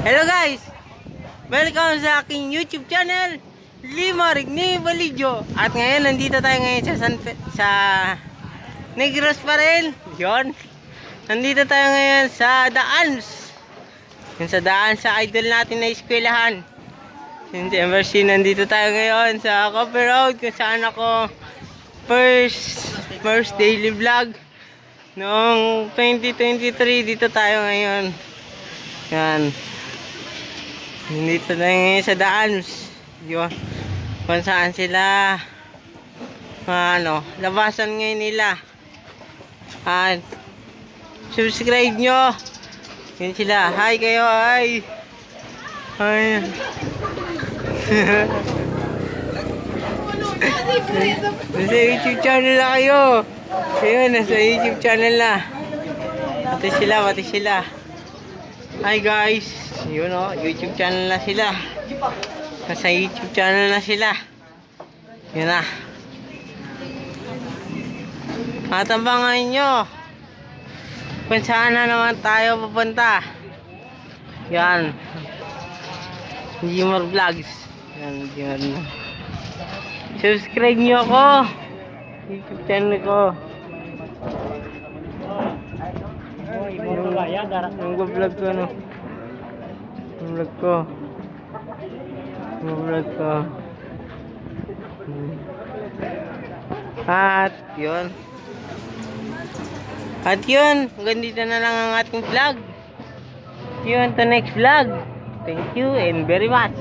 Hello guys! Welcome sa aking YouTube channel, Lima Rigni Balidio. At ngayon, nandito tayo ngayon sa Negros pa rin. Yun. Nandito tayo ngayon sa Daans. Yung sa daan sa idol natin na eskwelahan. Yung Emerson, nandito tayo ngayon sa Coffee Road kung saan ako first daily vlog. Noong 2023, dito tayo ngayon. Yan. Nandito na ngayon sa Daans. Yun. Kung saan sila labasan ngayon nila. At subscribe nyo. Yun sila. Hi kayo. Hi. Hi. Nasa YouTube channel na kayo. Ayun, nasa YouTube channel na. Pati sila. Hi guys. Yun YouTube channel na sila. Nasa YouTube channel na sila. Yun na. At abangan nyo kung saan na naman tayo pupunta. Yan. Jimmer Vlogs. Yan. Subscribe nyo ako. YouTube channel ko. Yung vlog ko vlog ko. At yun, hanggang dito na lang ang ating vlog. See you on the next vlog. Thank you and very much.